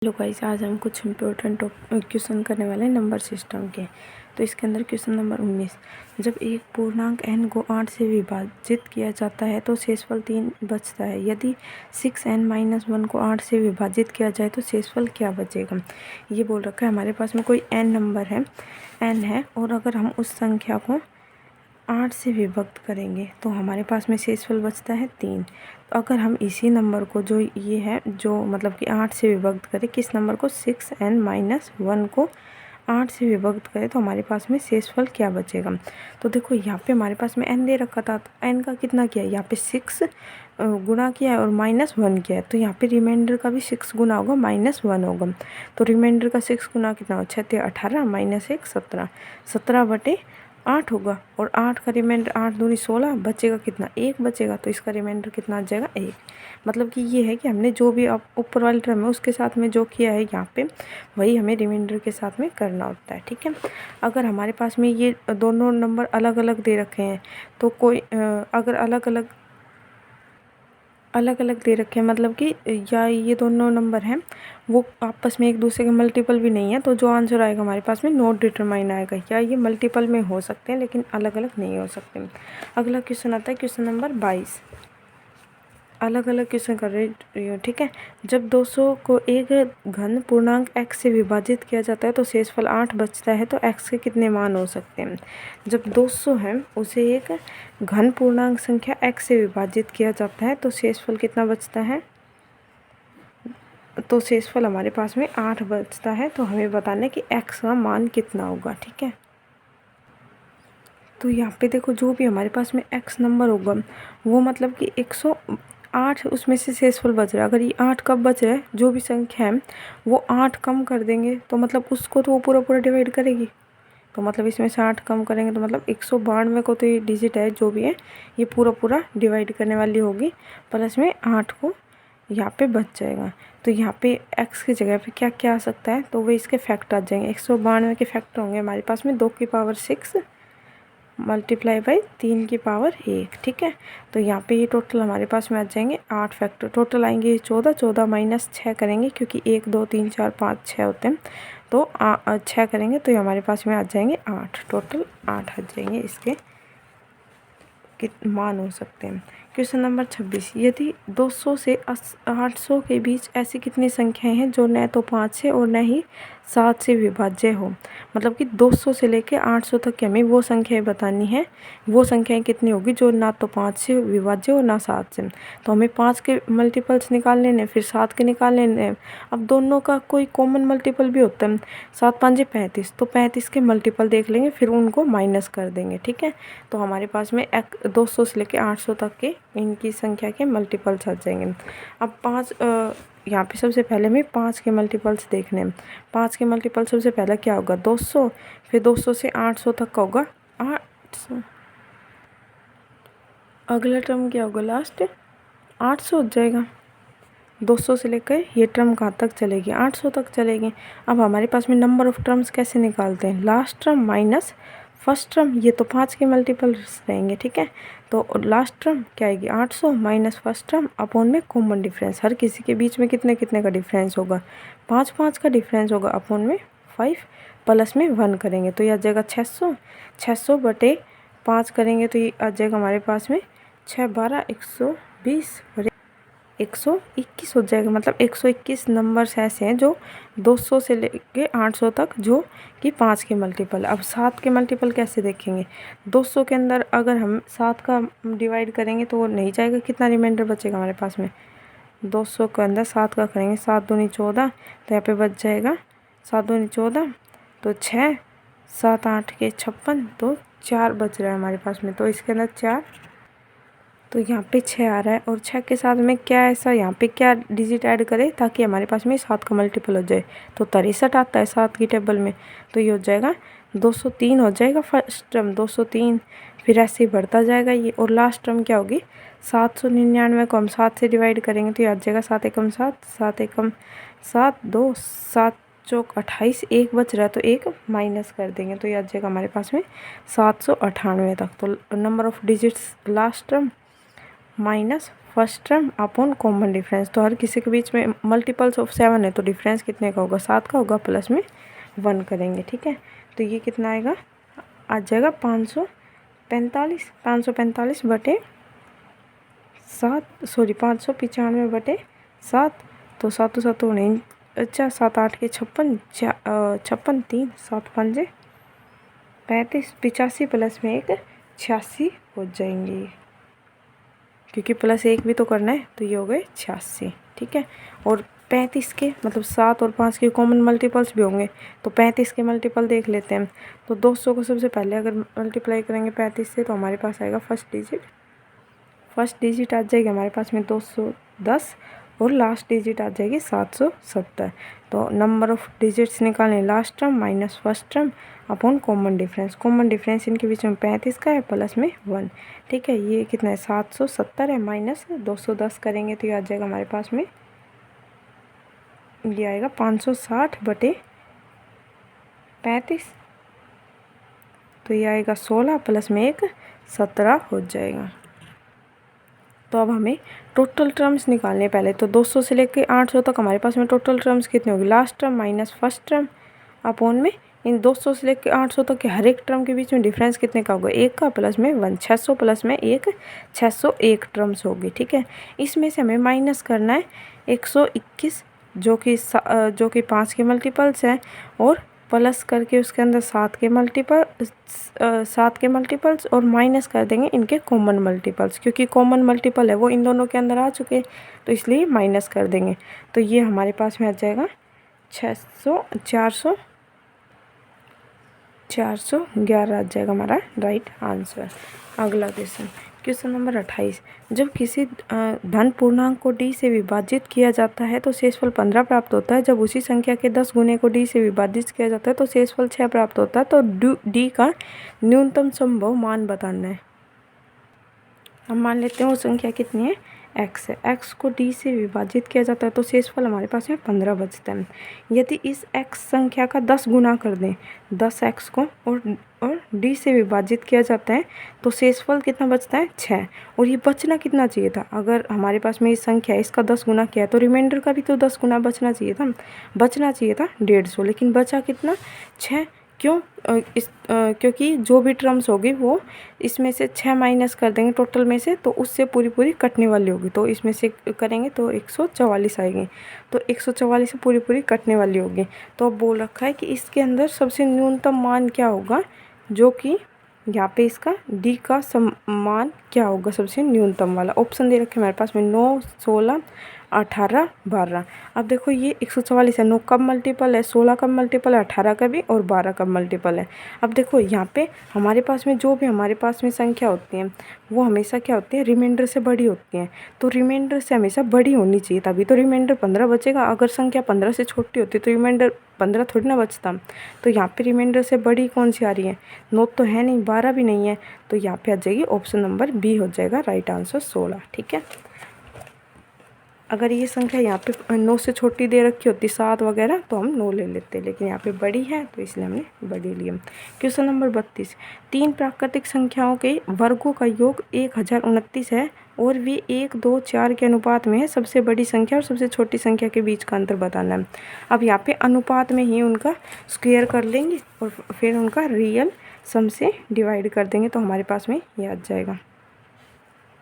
Hello guys, आज हम कुछ इम्पोर्टेंट क्वेश्चन करने वाले हैं नंबर सिस्टम के। तो इसके अंदर क्वेश्चन नंबर 19, जब एक पूर्णांक n को 8 से विभाजित किया जाता है तो शेषफल 3 बचता है। यदि 6n-1 को 8 से विभाजित किया जाए तो शेषफल क्या बचेगा। ये बोल रखा है हमारे पास में कोई n नंबर है, n है, और अगर हम उस संख्या को 8 से विभक्त करेंगे तो हमारे पास में शेषफल बचता है 3। तो अगर हम इसी नंबर को जो ये है जो मतलब कि 8 से विभक्त करें, किस नंबर को 6n-1 को 8 से विभक्त करें तो हमारे पास में शेषफल क्या बचेगा। तो देखो यहाँ पे हमारे पास में n दे रखा था, तो n का कितना किया है, यहाँ पे 6 गुना किया है और -1 किया है, तो यहाँ पे रिमाइंडर का भी 6 गुना होगा, -1 होगा। तो रिमाइंडर का 6 गुना कितना होगा, 6 18 -1 17, 17/8 होगा। और 8 का रिमाइंडर 8 दूनी 16, बचेगा कितना, 1 बचेगा। तो इसका रिमाइंडर कितना आ जाएगा, 1। मतलब कि ये है कि हमने जो भी अब ऊपर वाले टर्म है उसके साथ में जो किया है यहाँ पे, वही हमें रिमाइंडर के साथ में करना होता है। ठीक है, अगर हमारे पास में ये दोनों नंबर अलग अलग दे रखे हैं तो कोई अगर अलग अलग दे रखे हैं, मतलब कि या ये दोनों नंबर हैं वो आपस में एक दूसरे के मल्टीपल भी नहीं है, तो जो आंसर आएगा हमारे पास में नॉट डिटरमाइन आएगा। या ये मल्टीपल में हो सकते हैं लेकिन अलग अलग नहीं हो सकते। अगला क्वेश्चन आता है क्वेश्चन नंबर 22। अलग अलग क्वेश्चन कर रही हो, ठीक है। जब 200 को एक घन पूर्णांक x से विभाजित किया जाता है तो शेषफल 8 बचता है, तो x के कितने मान हो सकते हैं। जब 200 है उसे एक घन पूर्णांक संख्या x से विभाजित किया जाता है तो शेषफल कितना बचता है, तो शेषफल हमारे पास में 8 बचता है। तो हमें बताना है कि x का मान कितना होगा। ठीक है, तो यहाँ पे देखो जो भी हमारे पास में x नंबर होगा वो मतलब कि 108 उसमें से शेषफल बच रहा है। अगर ये 8 कब बच रहा है, जो भी संख्या है वो 8 कम कर देंगे तो मतलब उसको तो वो पूरा पूरा डिवाइड करेगी। तो मतलब इसमें से 8 कम करेंगे तो मतलब 192 को, तो ये डिजिट है जो भी है ये पूरा पूरा डिवाइड करने वाली होगी, प्लस में 8 को यहाँ पे बच जाएगा। तो यहाँ पे x की जगह पे क्या क्या आ सकता है, तो वो इसके फैक्ट आ जाएंगे। 192 के फैक्टर होंगे हमारे पास में 2 की पावर 6 मल्टीप्लाई बाई 3 की पावर 1। ठीक है, तो यहाँ पे ये टोटल हमारे पास में आ जाएंगे 8 फैक्टर। टोटल आएंगे 14, 14 माइनस 6 करेंगे क्योंकि 1 2 3 4 5 6 होते हैं, तो 6 करेंगे तो ये हमारे पास में आ जाएंगे 8। टोटल 8 आ जाएंगे इसके मान हो सकते हैं। क्वेश्चन नंबर 26, यदि 200 से 800 के बीच ऐसी कितनी संख्याएं हैं जो न तो 5 से और न ही 7 से विभाज्य हो। मतलब कि 200 से लेके 800 तक की हमें वो संख्याएं बतानी है, वो संख्याएं कितनी होगी जो ना तो 5 से विभाज्य और ना 7 से। तो हमें 5 के मल्टीपल्स निकाल लेने, फिर 7 के निकाल लेने। अब दोनों का कोई कॉमन मल्टीपल भी होता है, 7 5 35, तो 35 के मल्टीपल देख लेंगे, फिर उनको माइनस कर देंगे। ठीक है, तो हमारे पास में 200 से लेके 800 तक के इनकी संख्या के मल्टीपल्स आ जाएंगे। अब 5 यहाँ पे सबसे पहले हमें 5 के मल्टीपल्स देखने हैं। 5 के मल्टीपल सबसे पहले क्या होगा, 200, फिर 200 से 800 तक का होगा 800, अगला टर्म क्या होगा, लास्ट 800 हो जाएगा। 200 से लेकर ये टर्म कहाँ तक चलेगी, 800 तक चलेगी। अब हमारे पास में नंबर ऑफ टर्म्स कैसे निकालते हैं, last term minus first term, ये तो 5 के मल्टीपल्स रहेंगे। ठीक है, तो लास्ट टर्म क्या आएगी, 800 माइनस फर्स्ट टर्म अपॉन में कॉमन डिफरेंस। हर किसी के बीच में कितने कितने का डिफरेंस होगा, 5 5 का डिफरेंस होगा, अपॉन में 5 प्लस में 1 करेंगे तो ये आ जाएगा 600। 600 बटे 5 करेंगे तो ये आ जाएगा हमारे पास में 6 12 120 121 हो जाएगा। मतलब 121 नंबर्स ऐसे हैं जो 200 से लेके 800 तक जो कि 5 के मल्टीपल। अब 7 के मल्टीपल कैसे देखेंगे, 200 के अंदर अगर हम 7 का डिवाइड करेंगे तो वो नहीं जाएगा, कितना रिमाइंडर बचेगा हमारे पास में, 200 के अंदर 7 का करेंगे, 7 दूनी 14, तो यहाँ पे बच जाएगा 7 दूनी 14, तो 6 7 8 के 56, तो 4 बच रहा है हमारे पास में, तो इसके अंदर 4, तो यहाँ पे 6 आ रहा है। और 6 के साथ में क्या ऐसा यहाँ पे क्या डिजिट ऐड करें ताकि हमारे पास में 7 का मल्टीपल हो जाए, तो 63 आता है 7 की टेबल में, तो ये हो जाएगा 203 हो जाएगा फर्स्ट टर्म, 203, फिर ऐसे ही बढ़ता जाएगा ये। और लास्ट टर्म क्या होगी, 799 को हम 7 से डिवाइड करेंगे तो ये आ जाएगा 7 एकम 7, 7 एकम 7, 2 7 चौक 28, 1 बच रहा है तो 1 माइनस कर देंगे तो ये आ जाएगा हमारे पास में 798 तक। तो number of digits last term minus first term upon common difference. तो हर किसी के बीच में मल्टीपल्स ऑफ 7 है तो डिफरेंस कितने का होगा, 7 का होगा, प्लस में 1 करेंगे। ठीक है, तो ये कितना आएगा, आ जाएगा 545, 545 बटे 7, सॉरी 595 बटे 7। तो 7 7 49, 7 8 के 56, 56 3 7 5 35, 85 प्लस में 1 86 हो जाएंगे, क्योंकि प्लस 1 भी तो करना है, तो ये हो गए 86। ठीक है, और 35 के मतलब 7 और 5 के कॉमन मल्टीपल्स भी होंगे, तो 35 के मल्टीपल देख लेते हैं। तो 200 को सबसे पहले अगर मल्टीप्लाई करेंगे 35 से, तो हमारे पास आएगा फर्स्ट डिजिट आ जाएगी हमारे पास में 210, और लास्ट डिजिट आ जाएगी 770। तो नंबर ऑफ डिजिट्स निकालें, last term minus first term upon common difference. Common difference इनके बीच में 35 का है, प्लस में 1। ठीक है, ये कितना है 770 है, माइनस 210 करेंगे तो ये आ जाएगा हमारे पास में, ये आएगा 560 बटे 35। तो ये आएगा 16 प्लस में 1 17 हो जाएगा। तो अब हमें टोटल टर्म्स निकालने पहले। तो 200 से लेकर 800 तक हमारे पास में टोटल टर्म्स कितने होगी, last term minus first term upon में इन 200 से लेकर 800 तक के हर एक टर्म के बीच में डिफरेंस कितने का होगा, 1 का, प्लस में 1, 600 प्लस में 1 601 टर्म्स होगी। ठीक है, इसमें से हमें माइनस करना है 121 जो कि 5 के मल्टीपल्स हैं, और प्लस करके उसके अंदर 7 के मल्टीपल्स और माइनस कर देंगे इनके कॉमन मल्टीपल्स, क्योंकि कॉमन मल्टीपल है वो इन दोनों के अंदर आ चुके, तो इसलिए माइनस कर देंगे। तो ये हमारे पास में आ जाएगा 411 आ जाएगा हमारा राइट आंसर। अगला क्वेश्चन नंबर 28। जब किसी धन पूर्णांक को d से विभाजित किया जाता है तो शेषफल 15 प्राप्त होता है। जब उसी संख्या के 10 गुने को d से विभाजित किया जाता है तो शेषफल 6 प्राप्त होता है। तो d का न्यूनतम संभव मान बताना है। हम मान लेते हैं वो संख्या कितनी है, x है। x को d से विभाजित किया जाता है तो शेषफल हमारे पास में 15 बचता है। यदि इस x संख्या का 10 गुना कर दें, 10x को, और d से विभाजित किया जाता है तो शेषफल कितना बचता है, 6। और ये बचना कितना चाहिए था, अगर हमारे पास में ये संख्या है इसका 10 गुना किया है तो रिमाइंडर का भी तो 10 गुना बचना चाहिए था 150, लेकिन बचा कितना, 6। क्यों, क्योंकि जो भी टर्म्स होगी वो इसमें से 6 माइनस कर देंगे टोटल में से, तो उससे पूरी कटने वाली होगी, तो इसमें से करेंगे तो 144 आएगी। तो 144 से पूरी कटने वाली होगी। तो अब बोल रखा है कि इसके अंदर सबसे न्यूनतम मान क्या होगा, जो कि यहाँ पे इसका डी का मान क्या होगा, सबसे न्यूनतम वाला। ऑप्शन दे रखे हमारे पास में 9, 16, 18, 12। अब देखो ये 144 है, 9 कब मल्टीपल है, 16 कब मल्टीपल है, 18 का भी, और 12 कब मल्टीपल है। अब देखो यहाँ पे हमारे पास में जो भी हमारे पास में संख्या होती हैं वो हमेशा क्या होती है, रिमाइंडर से बड़ी होती हैं। तो रिमाइंडर से हमेशा बड़ी होनी चाहिए, तभी तो रिमाइंडर 15 बचेगा। अगर संख्या 15 से छोटी होती तो रिमाइंडर 15 थोड़ी ना बचता। तो यहाँ पे रिमाइंडर से बड़ी कौन सी आ रही है, 9 तो है नहीं, 12 भी नहीं है, तो यहाँ पे आ जाएगी ऑप्शन नंबर बी हो जाएगा राइट आंसर 16। ठीक है, अगर ये संख्या यहाँ पे 9 से छोटी दे रखी होती 7 वगैरह तो हम 9 ले लेते, लेकिन यहाँ पे बड़ी है तो इसलिए हमने बड़ी लिया। Question number 32। 3 प्राकृतिक संख्याओं के वर्गों का योग 1029 है और वे 1, 2, 4 के अनुपात में है। सबसे बड़ी संख्या और सबसे छोटी संख्या के बीच का अंतर बताना है। अब यहाँ पे अनुपात में ही उनका स्क्वायर कर लेंगे और फिर उनका रियल सम से डिवाइड कर देंगे, तो हमारे पास में ये आ जाएगा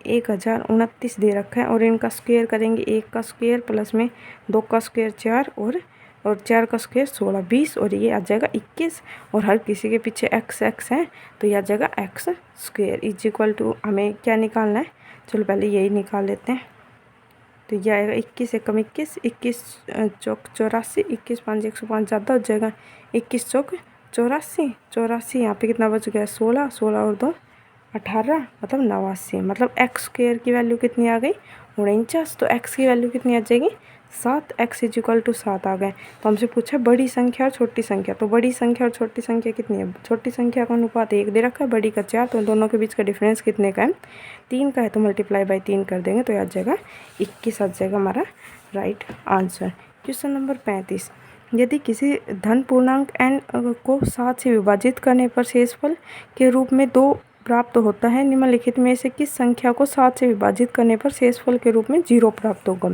1029 दे रखा है, और इनका स्क्वायर करेंगे, 1 का स्क्वायर प्लस में 2 का स्क्वायर 4 और 4 का स्क्वायर 16, 20, और ये आ जाएगा 21। और हर किसी के पीछे x है तो ये आ जाएगा x square is equal to, हमें क्या निकालना है, चलो पहले यही निकाल लेते हैं। तो ये आएगा 21 एकम 21, 21 चौक 84, 21 5 105 ज़्यादा हो जाएगा, 21 चौक 84, 84 यहाँ पे कितना बच गया 16, 16 और 2 18, मतलब 89। मतलब एक्स स्क्वायर की वैल्यू कितनी आ गई 49। तो एक्स की वैल्यू कितनी आ जाएगी 7, एक्स इज इक्वल टू 7 आ गए। तो हमसे पूछा बड़ी संख्या और छोटी संख्या, तो बड़ी संख्या और छोटी संख्या कितनी है, छोटी संख्या का अनुपात 1 दे रखा है, बड़ी का 4, तो दोनों के बीच का डिफरेंस कितने का है 3 का है, तो मल्टीप्लाई बाय 3 कर देंगे तो ये आ जाएगा 21 आ जाएगा हमारा राइट आंसर। Question number 35। यदि किसी धन पूर्णांक n को 7 से विभाजित करने पर शेषफल के रूप में 2 प्राप्त होता है, निम्नलिखित में से किस संख्या को 7 से विभाजित करने पर शेषफल के रूप में 0 प्राप्त होगा।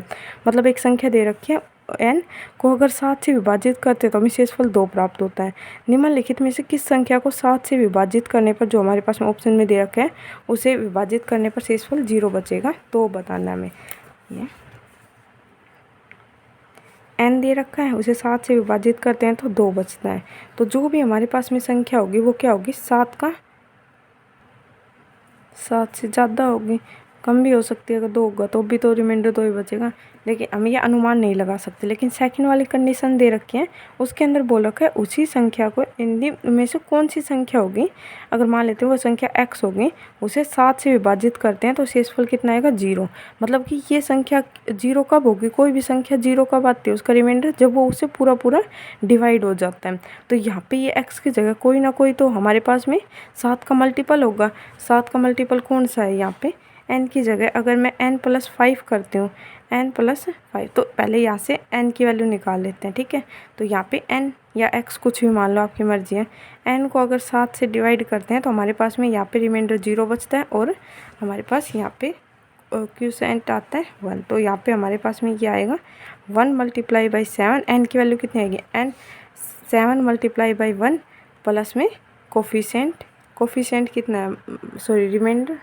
मतलब एक संख्या दे रखी है n को अगर 7 से विभाजित करते हैं तो हमें शेषफल 2 प्राप्त होता है। निम्नलिखित में से किस संख्या को 7 से विभाजित करने पर, जो हमारे पास में ऑप्शन में दे रखा है, उसे विभाजित करने पर शेषफल 0 बचेगा, तो बताना हमें। ये n दे रखा है, उसे 7 से विभाजित करते हैं तो 2 बचता है। तो जो भी हमारे पास में संख्या होगी वो क्या होगी, 7 से ज़्यादा होगी, कम भी हो सकती है। अगर 2 होगा तो भी तो रिमाइंडर 2 ही बचेगा, लेकिन हम ये अनुमान नहीं लगा सकते। लेकिन सेकंड वाली कंडीशन दे रखी है, उसके अंदर बोल रखा है उसी संख्या को इन में से कौन सी संख्या होगी, अगर मान लेते हैं वो संख्या x होगी, उसे 7 से विभाजित करते हैं तो शेषफल कितना आएगा, 0। मतलब कि ये संख्या 0 कब होगी, कोई भी संख्या 0 कब आती है, उसका रिमाइंडर जब वो उससे पूरा पूरा डिवाइड हो जाता है। तो यहाँ पे ये x की जगह कोई ना कोई तो हमारे पास में 7 का मल्टीपल होगा। 7 का मल्टीपल कौन सा है, यहाँ पे n की जगह अगर मैं n+5 करती हूँ, n+5, तो पहले यहाँ से n की वैल्यू निकाल लेते हैं। ठीक है, तो यहाँ पे n या x कुछ भी मान लो, आपकी मर्जी है। n को अगर 7 से डिवाइड करते हैं तो हमारे पास में यहाँ पे रिमाइंडर 0 बचता है, और हमारे पास यहाँ पे क्वोशिएंट आता है 1। तो यहाँ पे हमारे पास में ये आएगा 1 × 7, n की वैल्यू कितनी आएगी, n 7 × 1 प्लस में कोफिशिएंट कितना है, रिमाइंडर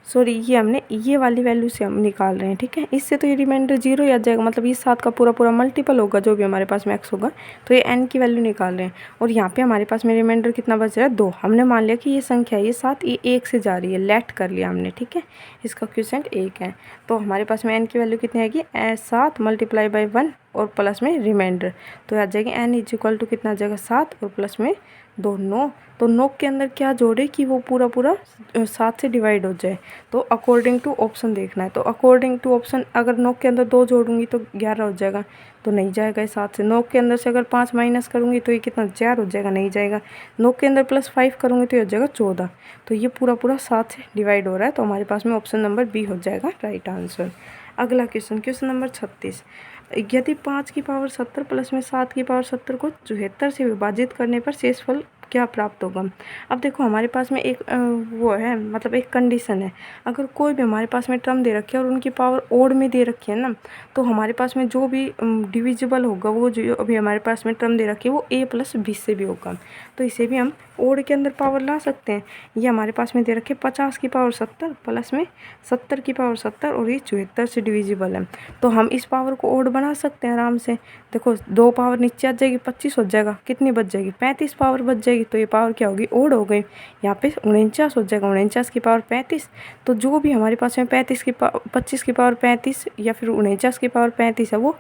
ये हमने ये वाली वैल्यू से हम निकाल रहे हैं। ठीक है, इससे तो ये रिमाइंडर 0 ही आ जाएगा, मतलब ये 7 का पूरा पूरा मल्टीपल होगा जो भी हमारे पास में x होगा। तो ये n की वैल्यू निकाल रहे हैं, और यहाँ पे हमारे पास में रिमाइंडर कितना बच रहा है, 2। हमने मान लिया कि ये संख्या है, ये 7 ये 1 से जा रही है, लेट कर लिया हमने। ठीक है, इसका क्वोशिएंट 1 है। तो हमारे पास में n की वैल्यू कितनी आएगी, 7 × 1 और प्लस में रिमाइंडर, तो आ जाएगी n = कितना आ जाएगा, 7 और प्लस में 2, 9। तो 9 के अंदर क्या जोड़े कि वो पूरा पूरा 7 से डिवाइड हो जाए। तो अकॉर्डिंग टू ऑप्शन देखना है, तो अकॉर्डिंग टू ऑप्शन अगर 9 के अंदर 2 जोड़ूंगी तो 11 हो जाएगा, तो नहीं जाएगा ये 7 से। 9 के अंदर से अगर 5 माइनस करूँगी तो ये कितना, 4 हो जाएगा, नहीं जाएगा। 9 के अंदर +5 करूँगी तो ये हो जाएगा 14। तो ये पूरा पूरा 7 से डिवाइड हो रहा है, तो हमारे पास में ऑप्शन नंबर बी हो जाएगा राइट आंसर। अगला क्वेश्चन नंबर 36, यदि 5 की पावर 70 प्लस में 7 की पावर 70 को 74 से विभाजित करने पर शेषफल क्या प्राप्त होगा। अब देखो हमारे पास में एक वो है, मतलब एक कंडीशन है, अगर कोई भी हमारे पास में टर्म दे रखी है और उनकी पावर ओड में दे रखी है ना, तो हमारे पास में जो भी डिविजिबल होगा, वो जो अभी हमारे पास में टर्म दे रखी है वो a+b से भी होगा। तो इसे भी हम ओड के अंदर पावर ला सकते हैं। ये हमारे पास में दे रखे 50 की पावर 70 प्लस में 70 की पावर 70, और ये 74 से डिविजिबल है। तो हम इस पावर को ओड बना सकते हैं आराम से। देखो 2 पावर नीचे आ जाएगी, 25 हो जाएगा, कितनी बच जाएगी, 35 पावर बच जाएगी। तो ये पावर क्या होगी, ओड हो गई। यहाँ पे 49 हो जाएगा, 49 की पावर 35। तो जो भी हमारे पास में 25 की पावर 35 या फिर 49 की पावर 35 है, वो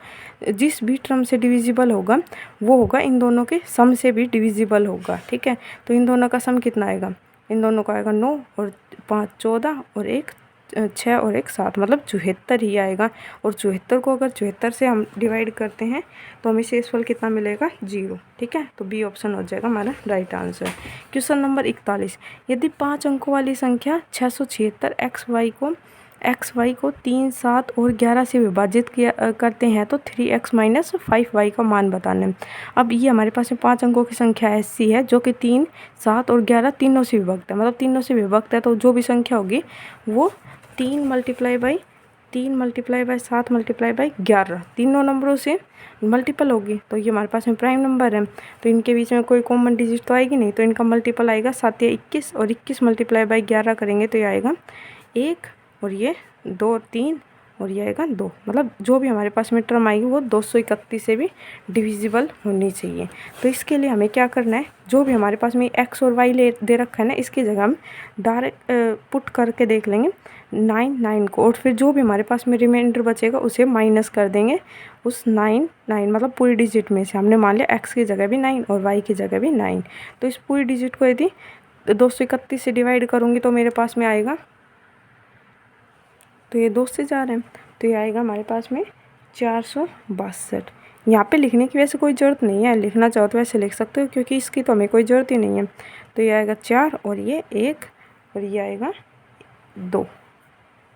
जिस भी टर्म से डिविजिबल होगा वो होगा इन दोनों के सम से भी डिविजिबल होगा। ठीक है, तो इन दोनों का सम कितना आएगा, इन दोनों का आएगा 9 और 5 14 और 1 6 और 1 7, मतलब 74 ही आएगा। और 74 को अगर 74 से हम डिवाइड करते हैं तो हमें शेषफल कितना मिलेगा, 0। ठीक है, तो बी ऑप्शन हो जाएगा हमारा राइट आंसर। क्वेश्चन नंबर 41, यदि 5 अंकों वाली संख्या 676 xy को 3 7 और 11 से विभाजित करते हैं तो 3x - 5y का मान बताना है। अब ये हमारे पास में 5 अंकों की संख्या ऐसी है जो कि 3 7 और 11 तीनों से विभक्त है, मतलब तीनों से विभक्त है। तो जो भी संख्या होगी वो 3 × 7 × 11 तीनों नंबरों से मल्टीपल होगी। तो ये हमारे पास में प्राइम नंबर है, तो इनके बीच में कोई कॉमन डिजिट तो आएगी नहीं, तो इनका मल्टीपल आएगा 7 या 21, और 21 × 11 करेंगे तो ये आएगा 1, और ये 2 और 3, और ये आएगा 2। मतलब जो भी हमारे पास में टर्म आएगी वो 231 से भी डिविजिबल होनी चाहिए। तो इसके लिए हमें क्या करना है, जो भी हमारे पास में x और y दे रखा है ना, इसकी जगह हम डायरेक्ट पुट करके देख लेंगे 9 को, और फिर जो भी हमारे पास में रिमाइंडर बचेगा उसे माइनस कर देंगे उस 9 मतलब पूरी डिजिट में से। हमने मान लिया x की जगह भी 9 और y की जगह भी 9, तो इस पूरी डिजिट को यदि 231 से डिवाइड करूँगी तो मेरे पास में आएगा, तो ये 2 से जा रहे हैं, तो ये आएगा हमारे पास में 462। यहाँ पे लिखने की वैसे कोई ज़रूरत नहीं है, लिखना चाहो तो वैसे लिख सकते हो क्योंकि इसकी तो हमें कोई ज़रूरत ही नहीं है। तो ये आएगा 4 और ये 1 और ये आएगा 2।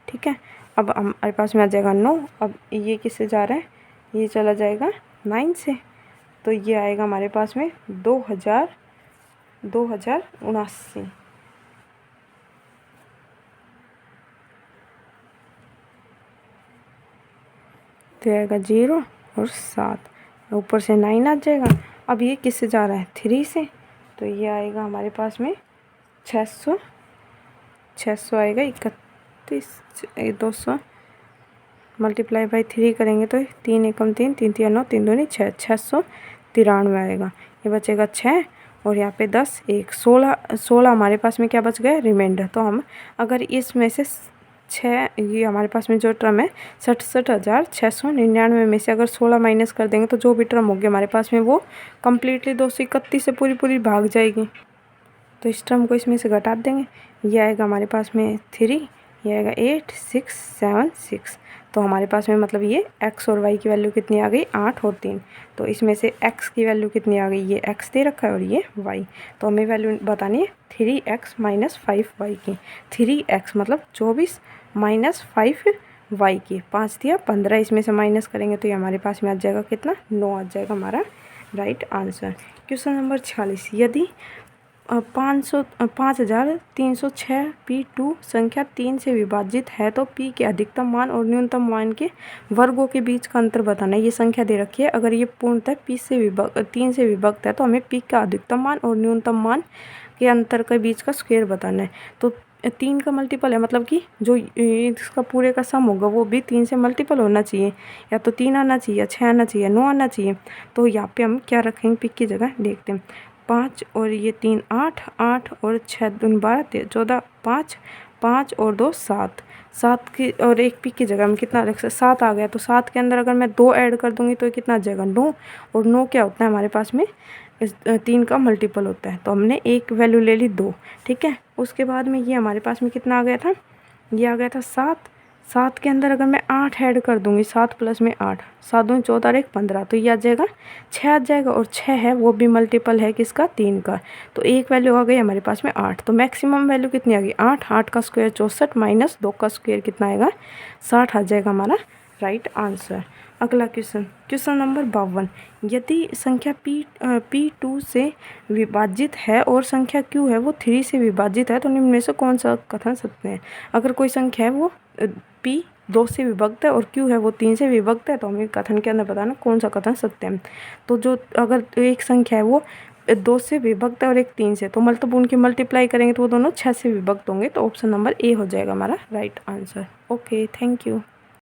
ठीक है, अब हमारे पास में आ जाएगा 9। अब ये किससे जा रहा है, ये चला जाएगा 9 से, तो ये आएगा हमारे पास में 2079। तो ये आएगा 0 और 7, ऊपर से 9 आ जाएगा। अब ये किससे जा रहा है 3 से, तो ये आएगा हमारे पास में 600 आएगा 31, 200 मल्टीप्लाई बाई 3 करेंगे तो 3 एकम 3, 3 3 9, 3 दूनी 6, 693 आएगा। ये बचेगा 6 और यहाँ पे 10, 1 16 हमारे पास में क्या बच गया रिमाइंडर। तो हम अगर इसमें से 6, ये हमारे पास में जो टर्म है 67,699 में से अगर 16 माइनस कर देंगे तो जो भी टर्म होगी हमारे पास में वो कम्प्लीटली 231 से पूरी भाग जाएगी। तो इस टर्म को इसमें से घटा देंगे, ये आएगा हमारे पास में 3, ये आएगा 8 6 7 6। तो हमारे पास में मतलब ये x और y की वैल्यू कितनी आ गई 8 और 3। तो इसमें से x की वैल्यू कितनी आ गई, ये x दे रखा है और ये y। तो हमें वैल्यू बतानी है 3x माइनस 5y की। 3x मतलब 24 माइनस 5y की, 5 दिया 15, इसमें से माइनस करेंगे तो ये हमारे पास में आ जाएगा कितना 9 आ जाएगा हमारा राइट आंसर। क्वेश्चन नंबर 46, यदि 5306 P2 संख्या 3 से विभाजित है तो P के अधिकतम मान और न्यूनतम मान के वर्गों के बीच का अंतर बताना है। ये संख्या दे रखी है, अगर ये पूर्णतः 3 से विभक्त है तो हमें P का अधिकतम मान और न्यूनतम मान के अंतर के बीच का स्क्वायर बताना है। तो 3 का मल्टीपल है, मतलब कि जो इसका पूरे का सम होगा वो भी 3 से मल्टीपल होना चाहिए, या तो 3 आना चाहिए, या 6 आना चाहिए, 9 आना चाहिए। तो यहाँ पे हम क्या रखेंगे P की जगह, देखते हैं 5 और ये 3 8, 8 और 6 दूनी 12 13 14, 5 5 और 2 7, 7 की और एक P की जगह हम कितना रख सकते 7 आ गया। तो 7 के अंदर अगर मैं 2 ऐड कर दूंगी तो कितना आ जाएगा 9, और 9 क्या होता है हमारे पास में 3 का मल्टीपल होता है। तो हमने एक वैल्यू ले ली 2, ठीक है। उसके बाद में ये हमारे पास में कितना आ गया था, ये आ गया था 7। 7 के अंदर अगर मैं 8 ऐड कर दूंगी, 7 प्लस में 8, 7 दूनी 14 और 1 15, तो ये आ जाएगा 6 आ जाएगा। और 6 है वो भी मल्टीपल है किसका 3 का। तो एक वैल्यू आ गई हमारे पास में 8। तो मैक्सिमम वैल्यू कितनी आ गई 8, 8 का स्क्वायर 64 माइनस 2 का स्क्वायर कितना आएगा 60 आ जाएगा हमारा राइट आंसर। अगला क्वेश्चन नंबर 52, यदि संख्या P2 से विभाजित है और संख्या Q है वो 3 से विभाजित है तो निम्न में से कौन सा कथन सत्य है। अगर कोई संख्या है वो P 2 से विभक्त है और Q है वो 3 से विभक्त है तो हमें कथन के अंदर बताना कौन सा कथन सत्य है। तो जो अगर एक संख्या है वो 2 से विभक्त है और एक 3 से, तो मतलब उनकी मल्टीप्लाई करेंगे तो वो दोनों 6 से विभक्त होंगे। तो ऑप्शन नंबर ए हो जाएगा हमारा right answer. Okay, thank you.